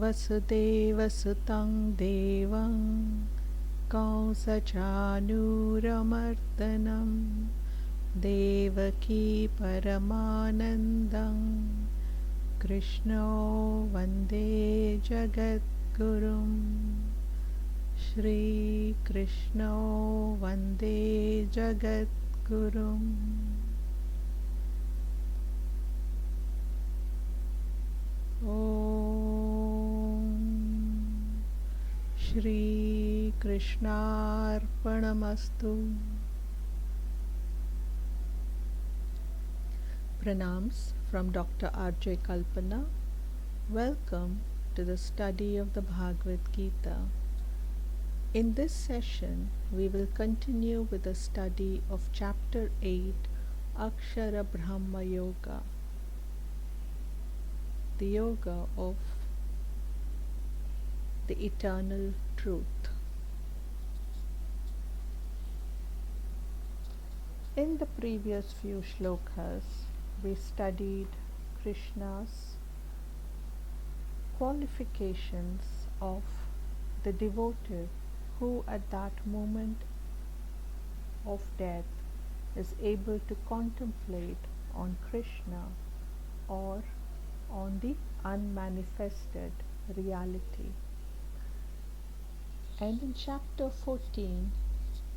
वसुदेवसुतं देवं कंसचानूरमर्दनं देवकी परमानन्दं कृष्णो वन्दे जगद्गुरुं श्रीकृष्णो वन्दे जगद्गुरुम् ॐ श्रीकृष्णार्पणमस्तु। Pranams from Dr. R.J. Kalpana. Welcome to the study of the Bhagavad Gita. In this session, we will continue with the study of Chapter 8, AksharaBrahmaYoga, the yoga of the eternal truth. In the previous few shlokas, we studied Krishna's qualifications of the devotee who at that moment of death is able to contemplate on Krishna or on the unmanifested reality. And in chapter 14,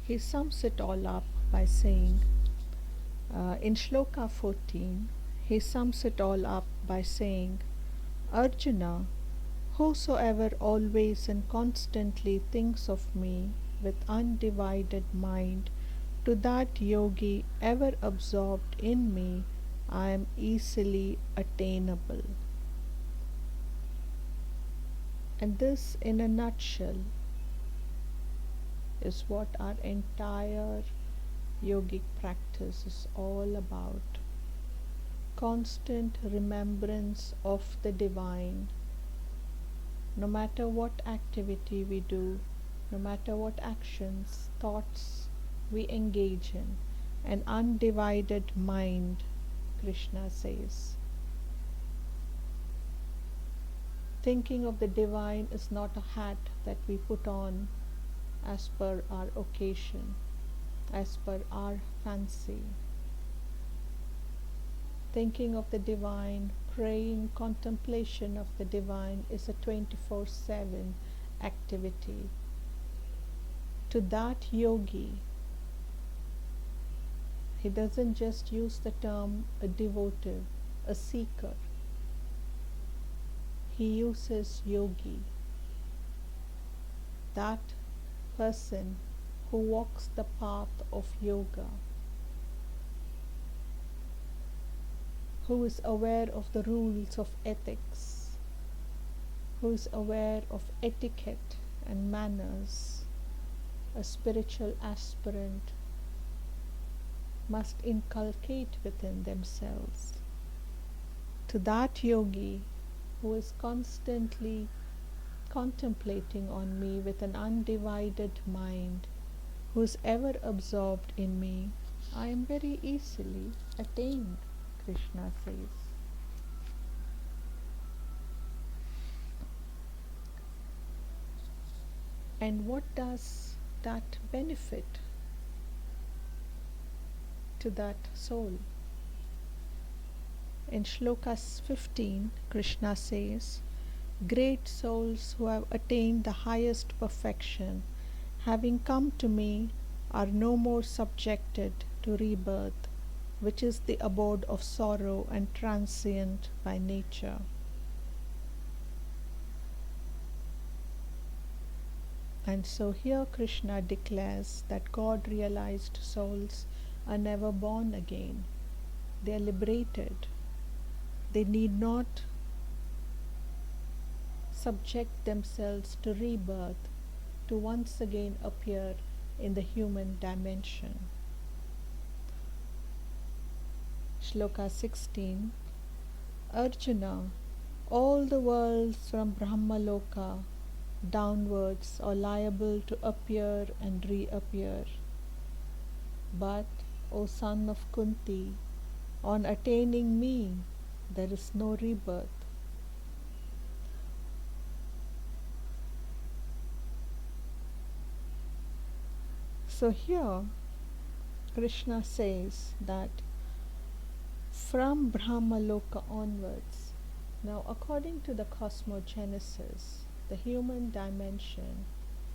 he sums it all up by saying, in Shloka 14, he sums it all up by saying, Arjuna, whosoever always and constantly thinks of me with undivided mind, to that yogi ever absorbed in me, I am easily attainable. And this, in a nutshell, is what our entire yogic practice is all about. Constant remembrance of the divine, no matter what activity we do, no matter what actions, thoughts we engage in, an undivided mind, Krishna says. Thinking of the divine is not a hat that we put on as per our occasion, as per our fancy. Thinking of the divine, praying, contemplation of the divine is a 24/7 activity. To that yogi, he doesn't just use the term a devotee, a seeker. He uses yogi, that person who walks the path of yoga, who is aware of the rules of ethics, who is aware of etiquette and manners. A spiritual aspirant must inculcate within themselves. To that yogi who is constantly contemplating on me with an undivided mind, who is ever absorbed in me, I am very easily attained, Krishna says. And what does that benefit to that soul? In Slokas 15, Krishna says, great souls who have attained the highest perfection, having come to me, are no more subjected to rebirth, which is the abode of sorrow and transient by nature. And so here Krishna declares that God realized souls are never born again. They are liberated. They need not subject themselves to rebirth, to once again appear in the human dimension. Shloka 16. Arjuna, all the worlds from Brahmaloka downwards are liable to appear and reappear. But, O son of Kunti, on attaining me, there is no rebirth. So here Krishna says that from Brahmaloka onwards, now according to the cosmogenesis, the human dimension,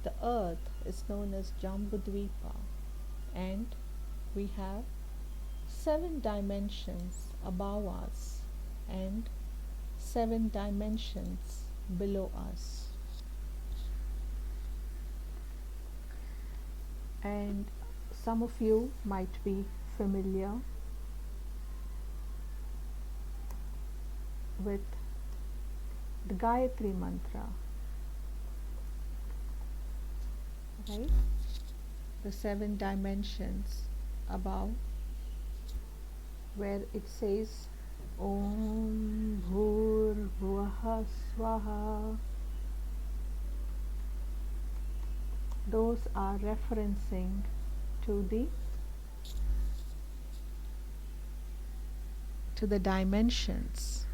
the earth is known as Jambudvipa, and we have 7 dimensions above us and 7 dimensions below us. And some of you might be familiar with the Gayatri mantra, right? The 7 dimensions above, where it says Om Bhur Bhuvaha Swaha. Those are referencing to the dimensions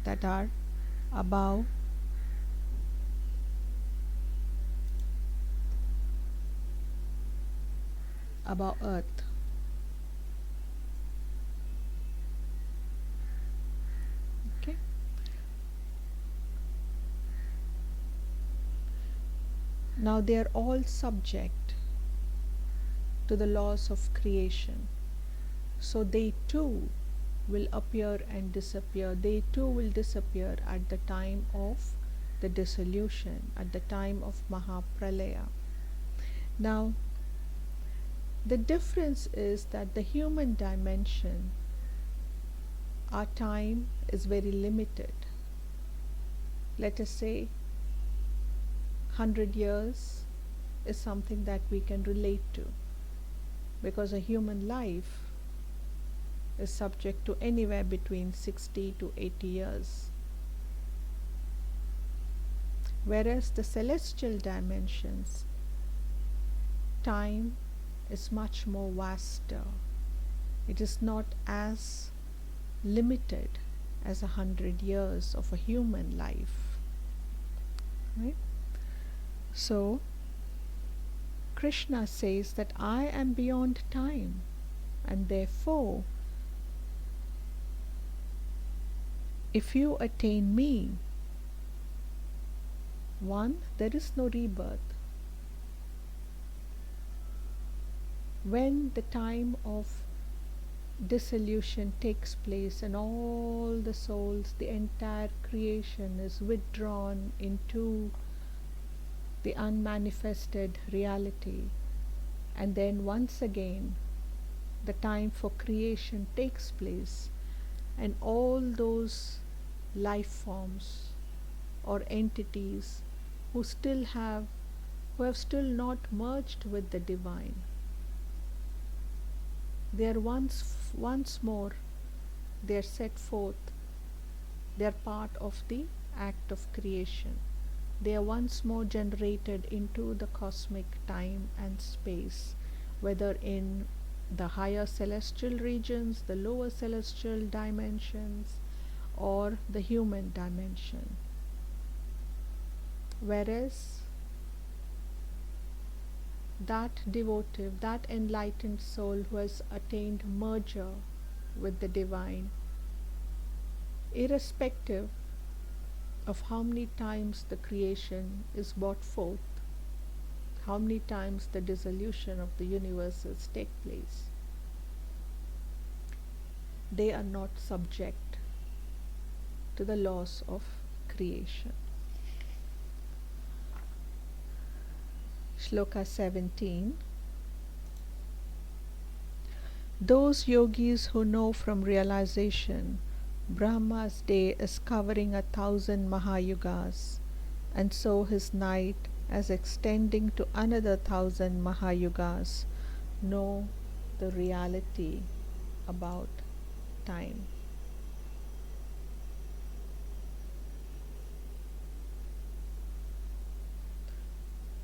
that are above earth. Okay. Now they are all subject to the laws of creation. So they too will appear and disappear. They too will disappear at the time of the dissolution, at the time of Mahapralaya. Now, the difference is that the human dimension, our time is very limited. Let us say 100 years is something that we can relate to, because a human life is subject to anywhere between 60 to 80 years. Whereas the celestial dimensions, time is much more vaster. It is not as limited as 100 years of a human life. Right? So, Krishna says that I am beyond time, and therefore, if you attain me, one, there is no rebirth. When the time of dissolution takes place and all the souls, the entire creation is withdrawn into the unmanifested reality, and then once again the time for creation takes place, and all those life forms or entities who have still not merged with the divine, they are once more they are set forth, they are part of the act of creation. They are once more generated into the cosmic time and space, whether in the higher celestial regions, the lower celestial dimensions, or the human dimension. Whereas that devotive, that enlightened soul who has attained merger with the divine, irrespective of how many times the creation is brought forth, how many times the dissolution of the universes take place, they are not subject to the laws of creation. Shloka 17. Those yogis who know from realization Brahma's day is covering 1,000 Mahayugas, and so his night as extending to another 1,000 Mahayugas, know the reality about time.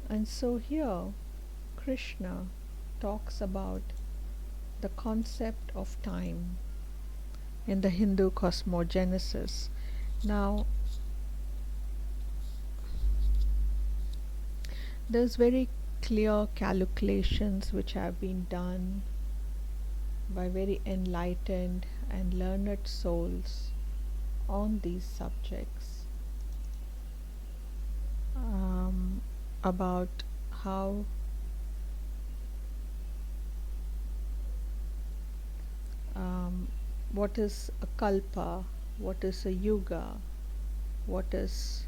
And so here Krishna talks about the concept of time in the Hindu cosmogenesis. Now, there's very clear calculations which have been done by very enlightened and learned souls on these subjects, about how what is a kalpa, what is a yuga, what is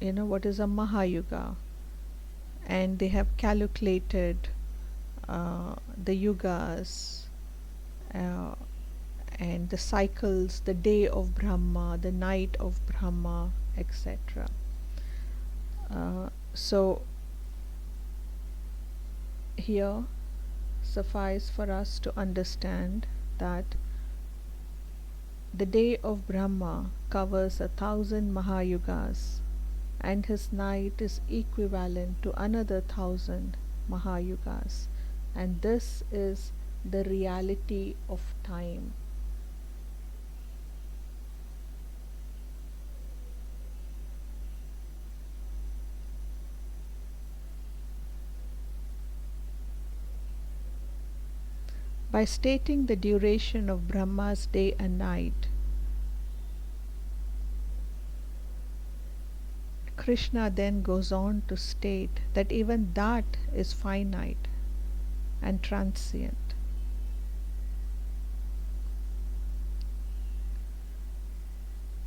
what is a mahayuga, and they have calculated the yugas, uh, and the cycles, the day of Brahma, the night of Brahma, etc. So here suffice for us to understand that the day of Brahma covers 1,000 Mahayugas, and his night is equivalent to another 1,000 Mahayugas, and this is the reality of time. By stating the duration of Brahma's day and night, Krishna then goes on to state that even that is finite and transient.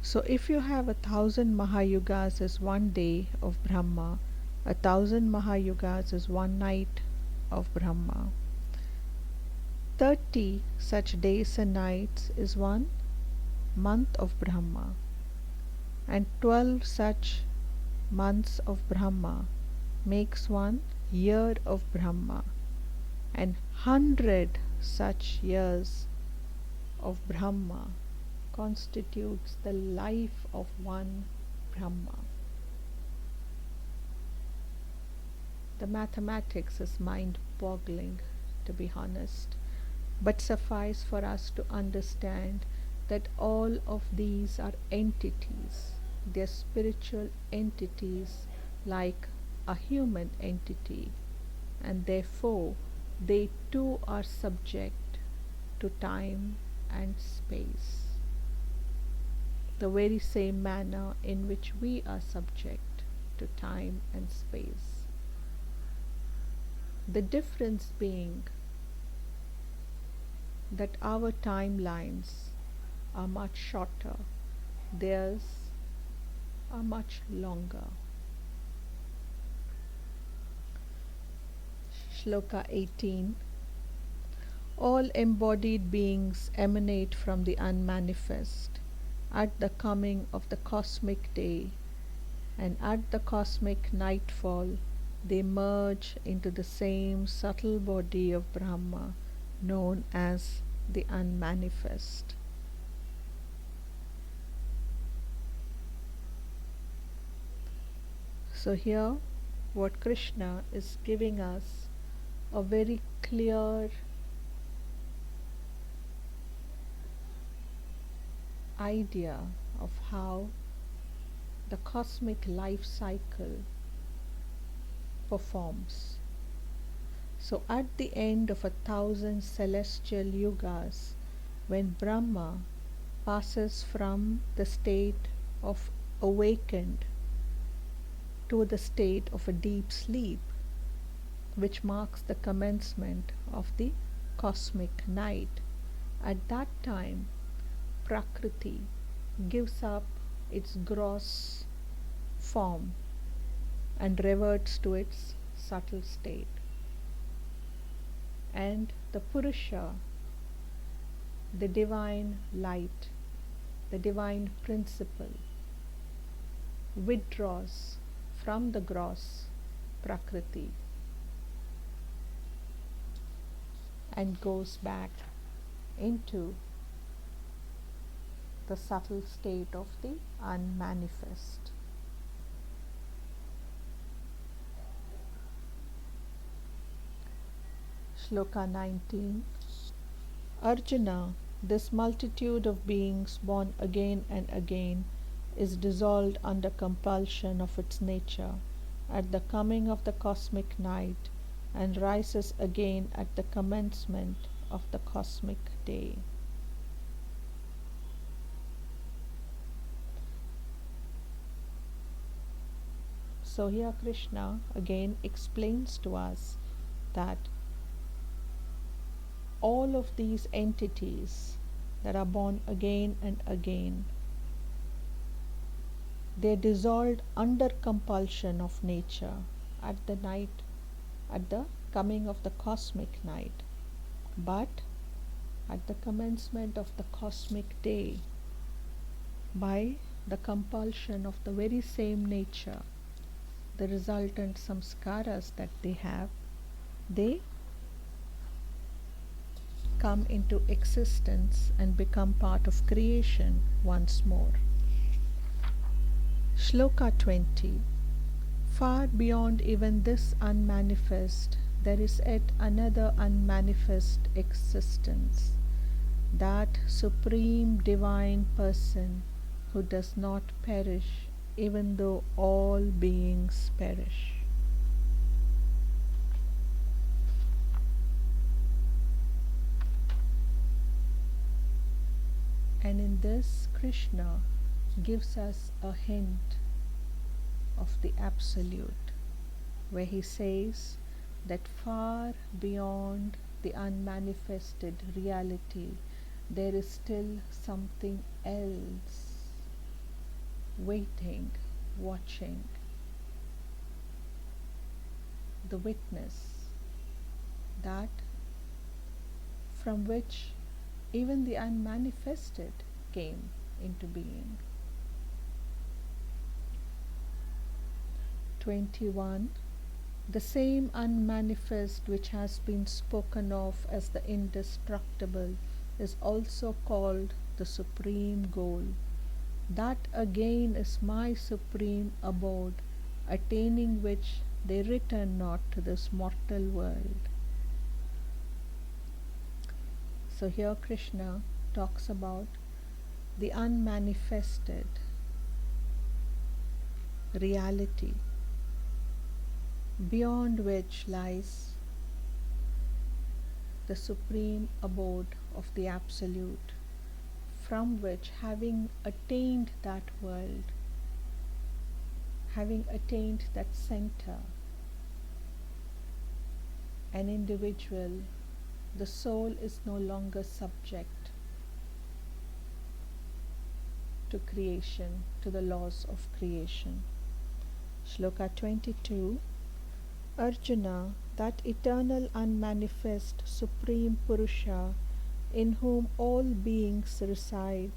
So if you have 1,000 Mahayugas as one day of Brahma, 1,000 Mahayugas is one night of Brahma. 30 such days and nights is one month of Brahma, and 12 such months of Brahma makes one year of Brahma, and 100 such years of Brahma constitutes the life of one Brahma. The mathematics is mind-boggling, to be honest, but suffice for us to understand that all of these are entities. They're spiritual entities like a human entity, and therefore they too are subject to time and space, the very same manner in which we are subject to time and space. The difference being that our timelines are much shorter, theirs are much longer. Shloka 18. All embodied beings emanate from the unmanifest at the coming of the cosmic day, and at the cosmic nightfall they merge into the same subtle body of Brahma known as the unmanifest. So here what Krishna is giving us a very clear idea of how the cosmic life cycle performs. So at the end of 1,000 celestial yugas, when Brahma passes from the state of awakened to the state of a deep sleep, which marks the commencement of the cosmic night, at that time Prakriti gives up its gross form and reverts to its subtle state, and the Purusha, the divine light, the divine principle, withdraws from the gross Prakriti and goes back into the subtle state of the unmanifest. Shloka 19. Arjuna, this multitude of beings born again and again is dissolved under compulsion of its nature at the coming of the cosmic night and rises again at the commencement of the cosmic day. So here Krishna again explains to us that all of these entities that are born again and again, they're dissolved under compulsion of nature at the coming of the cosmic night. But at the commencement of the cosmic day, by the compulsion of the very same nature, the resultant samskaras that they have, they come into existence and become part of creation once more. Shloka 20. Far beyond even this unmanifest, there is yet another unmanifest existence, that supreme divine person who does not perish even though all beings perish. And in this, Krishna gives us a hint of the Absolute, where he says that far beyond the unmanifested reality, there is still something else waiting, watching, the witness, that from which even the unmanifested came into being. 21. The same unmanifest which has been spoken of as the indestructible is also called the supreme goal. That again is my supreme abode, attaining which they return not to this mortal world. So here Krishna talks about the unmanifested reality, beyond which lies the supreme abode of the Absolute, from which, having attained that world, having attained that center, an individual, the soul is no longer subject to creation, to the laws of creation. Shloka 22. Arjuna, that eternal unmanifest Supreme Purusha, in whom all beings reside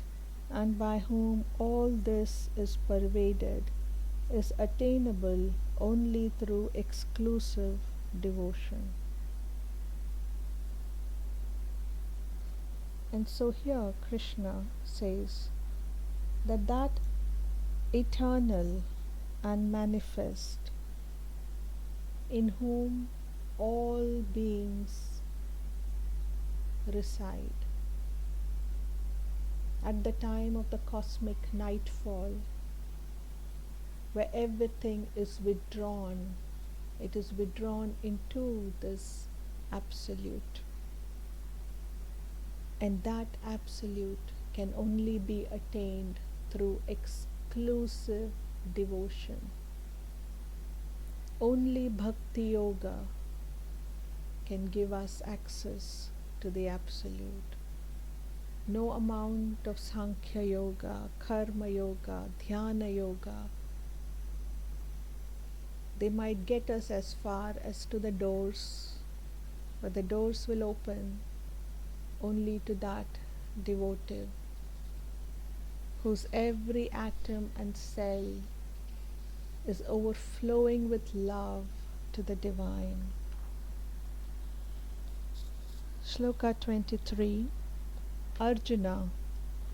and by whom all this is pervaded, is attainable only through exclusive devotion. And so here Krishna says that eternal and manifest, in whom all beings reside, at the time of the cosmic nightfall, where everything is withdrawn, it is withdrawn into this Absolute. And that Absolute can only be attained through exclusive devotion. Only Bhakti Yoga can give us access to the Absolute. No amount of Sankhya Yoga, Karma Yoga, Dhyana Yoga, they might get us as far as to the doors, but the doors will open only to that devotee whose every atom and cell is overflowing with love to the divine. Shloka 23. Arjuna,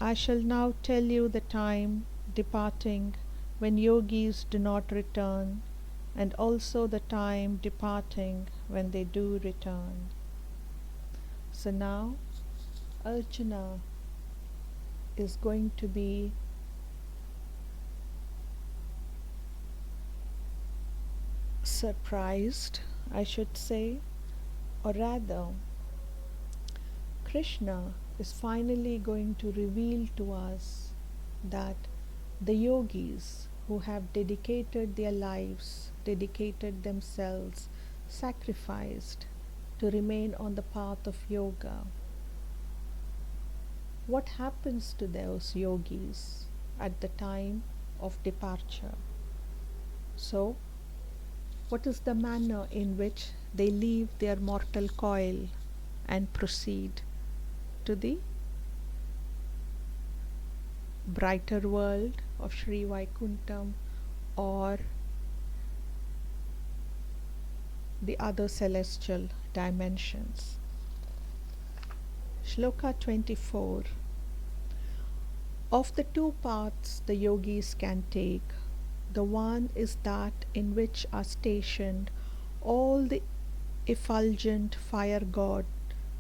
I shall now tell you the time departing when yogis do not return, and also the time departing when they do return. So now Arjuna is going to be surprised, I should say, or rather, Krishna is finally going to reveal to us that the yogis who have dedicated their lives, dedicated themselves, sacrificed to remain on the path of yoga, what happens to those yogis at the time of departure? So, what is the manner in which they leave their mortal coil and proceed to the brighter world of Sri Vaikuntham or the other celestial dimensions? Shloka 24. Of the two paths the yogis can take, the one is that in which are stationed all the effulgent fire god,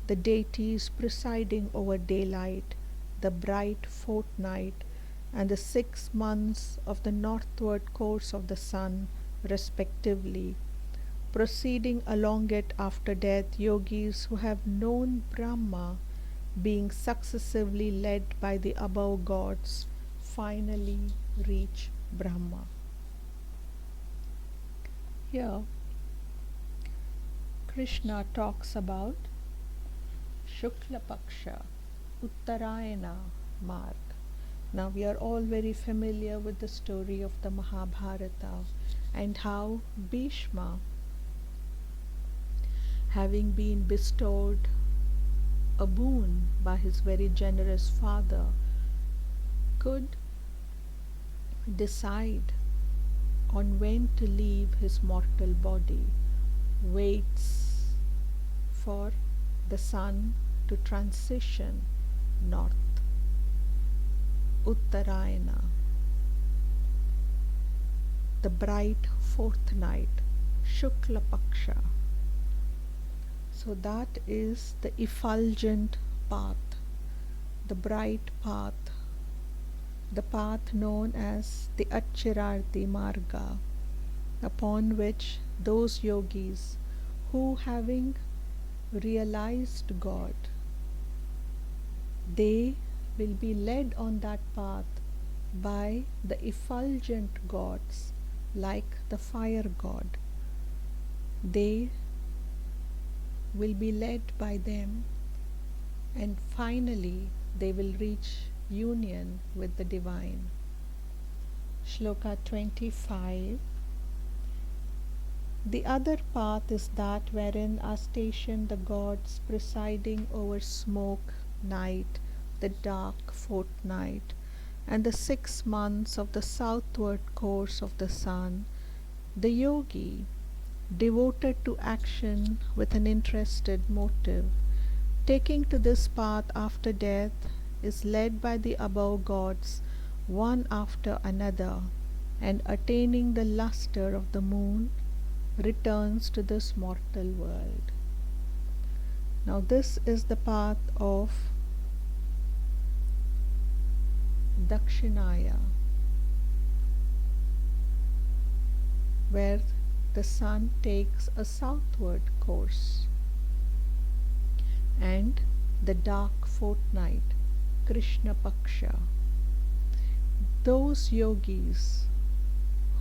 the deities presiding over daylight, the bright fortnight, and the 6 months of the northward course of the sun, respectively. Proceeding along it after death, yogis who have known Brahma, being successively led by the above gods, finally reach Brahma. Here, Krishna talks about Shukla Paksha, Uttarayana Marg. Now, we are all very familiar with the story of the Mahabharata and how Bhishma, having been bestowed a boon by his very generous father, could decide on when to leave his mortal body, waits for the sun to transition north. Uttarayana, the bright fourth night, Shukla Paksha. So that is the effulgent path, the bright path, the path known as the AksharabrahmaYoga Marga, upon which those yogis who, having realized God, they will be led on that path by the effulgent gods like the fire god. They will be led by them, and finally they will reach union with the divine. Shloka 25. The other path is that wherein are stationed the gods presiding over smoke night, the dark fortnight, and the 6 months of the southward course of the sun. The yogi, devoted to action with an interested motive, taking to this path after death, is led by the above gods one after another, and attaining the lustre of the moon, returns to this mortal world. Now this is the path of Dakshinaya, where the sun takes a southward course, and the dark fortnight, Krishna Paksha. Those yogis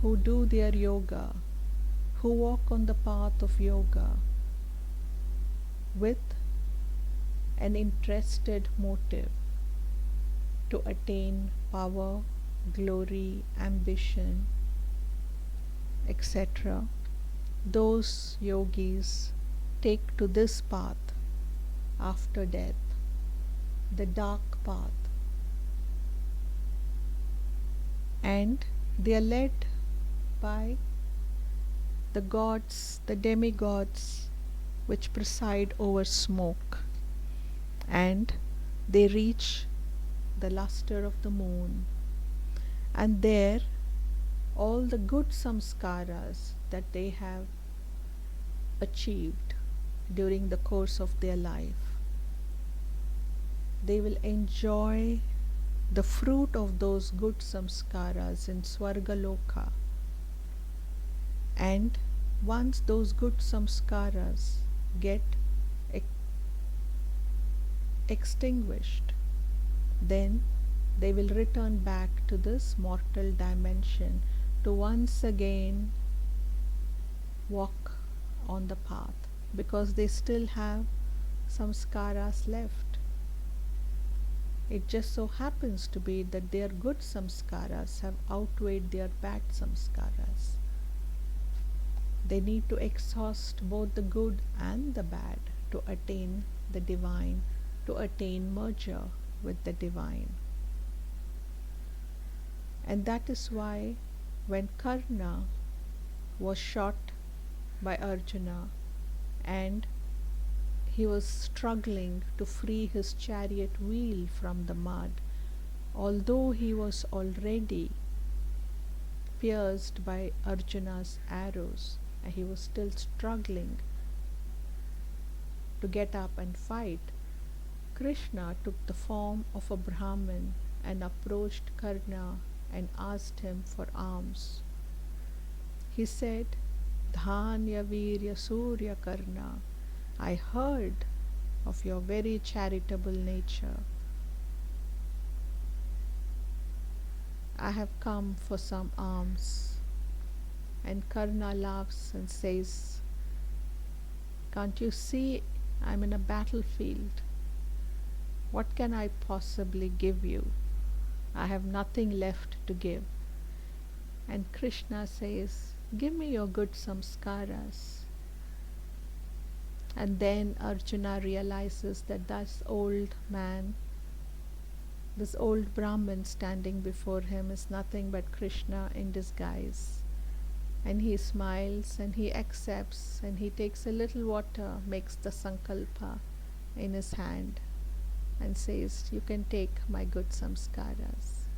who do their yoga, who walk on the path of yoga with an interested motive to attain power, glory, ambition, etc., those yogis take to this path after death, the dark path, and they are led by the gods, the demigods which preside over smoke, and they reach the lustre of the moon, and there all the good samskaras that they have achieved during the course of their life, they will enjoy the fruit of those good samskaras in Swargaloka, and once those good samskaras get ex- extinguished, then they will return back to this mortal dimension to once again walk on the path, because they still have samskaras left. It just so happens to be that their good samskaras have outweighed their bad samskaras. They need to exhaust both the good and the bad to attain the divine, to attain merger with the divine. And that is why when Karna was shot by Arjuna and he was struggling to free his chariot wheel from the mud, although he was already pierced by Arjuna's arrows, and he was still struggling to get up and fight, Krishna took the form of a Brahmin and approached Karna and asked him for alms. He said, Dhanya Virya Surya Karna, I heard of your very charitable nature. I have come for some alms. And Karna laughs and says, can't you see I'm in a battlefield? What can I possibly give you? I have nothing left to give. And Krishna says, give me your good samskaras. And then Arjuna realizes that this old man, this old Brahmin standing before him is nothing but Krishna in disguise. And he smiles and he accepts and he takes a little water, makes the sankalpa in his hand and says, you can take my good samskaras.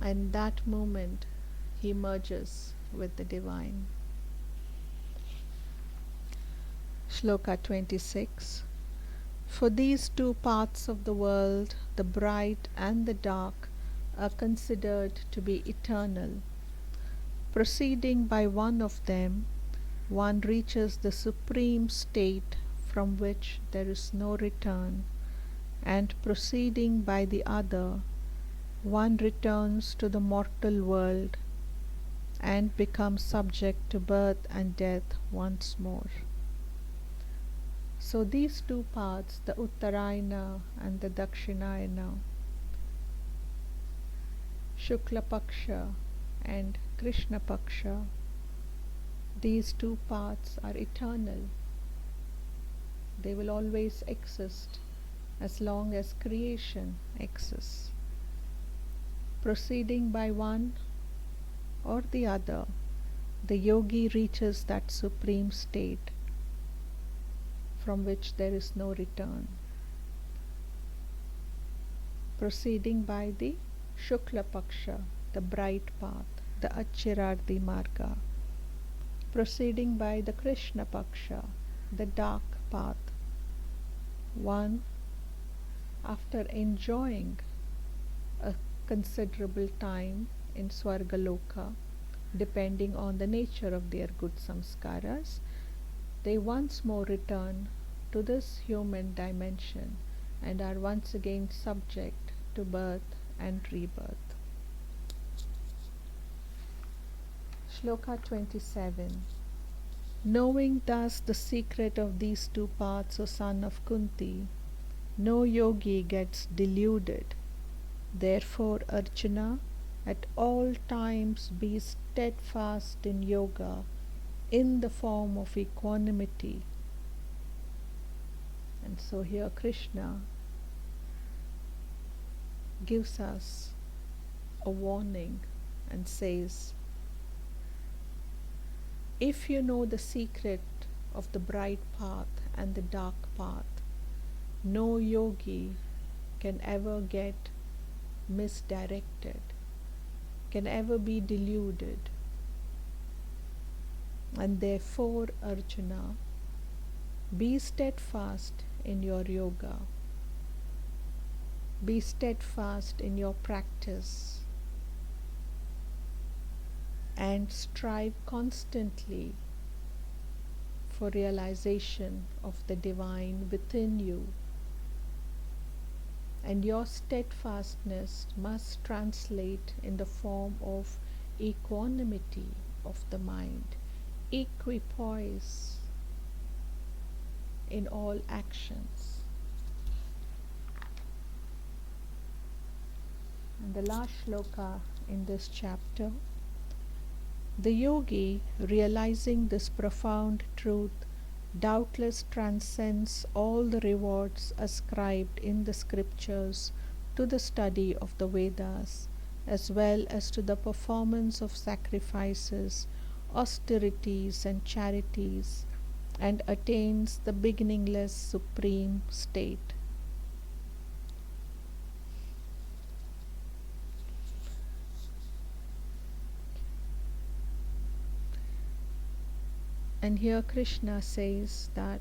And that moment he merges with the divine. Shloka 26. For these two parts of the world, the bright and the dark, are considered to be eternal. Proceeding by one of them, one reaches the supreme state from which there is no return, and proceeding by the other, one returns to the mortal world and becomes subject to birth and death once more. So these two paths, the Uttarayana and the Dakshinayana, Shukla Paksha and Krishna Paksha, these two paths are eternal. They will always exist as long as creation exists. Proceeding by one or the other, the yogi reaches that supreme state from which there is no return. Proceeding by the Shukla Paksha, the bright path, the Achirardi Marga. Proceeding by the Krishna Paksha, the dark path. One, after enjoying a considerable time in Swargaloka, depending on the nature of their good samskaras, they once more return to this human dimension and are once again subject to birth and rebirth. Shloka 27. Knowing thus the secret of these two paths, O son of Kunti, no yogi gets deluded. Therefore, Arjuna, at all times be steadfast in yoga, in the form of equanimity. And so here Krishna gives us a warning and says, if you know the secret of the bright path and the dark path, no yogi can ever get misdirected, can ever be deluded. And therefore, Arjuna, be steadfast in your yoga. Be steadfast in your practice. and strive constantly for realization of the divine within you. And your steadfastness must translate in the form of equanimity of the mind, equipoise in all actions. And the last shloka in this chapter, the yogi, realizing this profound truth, doubtless transcends all the rewards ascribed in the scriptures to the study of the Vedas, as well as to the performance of sacrifices, austerities, and charities, and attains the beginningless supreme state. And here Krishna says that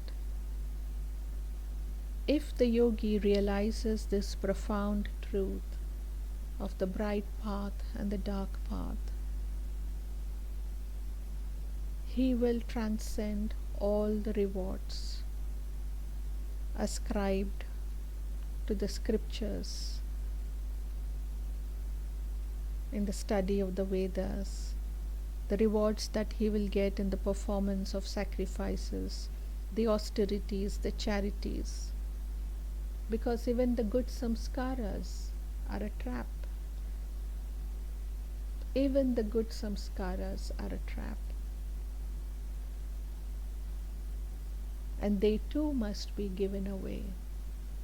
if the yogi realizes this profound truth of the bright path and the dark path, he will transcend all the rewards ascribed to the scriptures in the study of the Vedas, the rewards that he will get in the performance of sacrifices, the austerities, the charities. Because even the good samskaras are a trap. Even the good samskaras are a trap. And they too must be given away.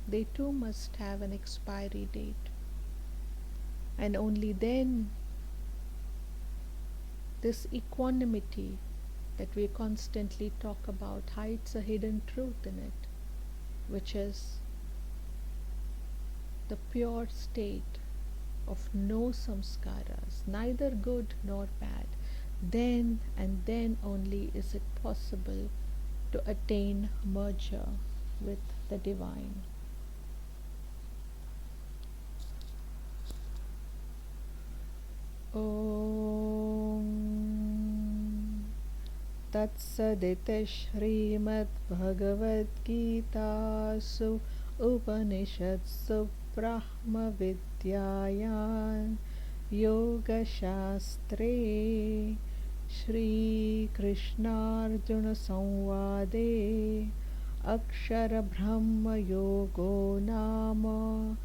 They too must have an expiry date. And only then this equanimity that we constantly talk about hides a hidden truth in it, which is the pure state of no samskaras, neither good nor bad. Then and then only is it possible to attain merger with the divine. Om Tatsaditi Shrimad Bhagavad Gita Su Upanishadsu Brahma Vidyayan Yoga Shastre Shri Krishna Arjuna Samvade AksharaBrahmaYogo Nama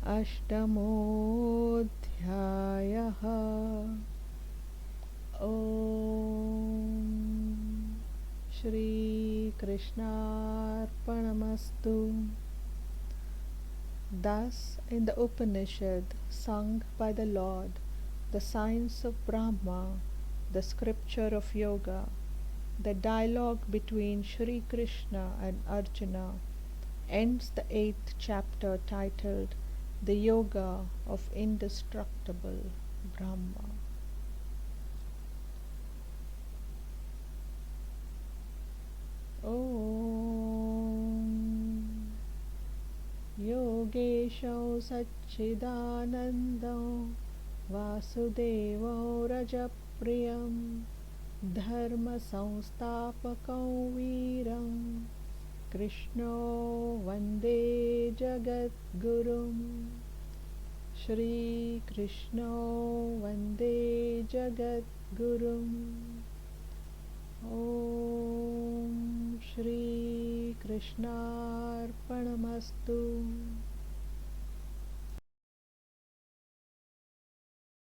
Ashtamodhyayaha. Om Shri Krishna Arpanamastu. Thus, in the Upanishad sung by the Lord, the science of Brahma, the scripture of yoga, the dialogue between Shri Krishna and Arjuna, ends the 8th chapter titled The Yoga of Indestructible Brahma. Om Yogesho Satchidanando Vasudevo Rajapriyam Dharma Samstapakam Viram Krishno Vande Jagat Gurum. Shri Krishno Vande Jagat Gurum. Om Shri Krishna Arpanamastu.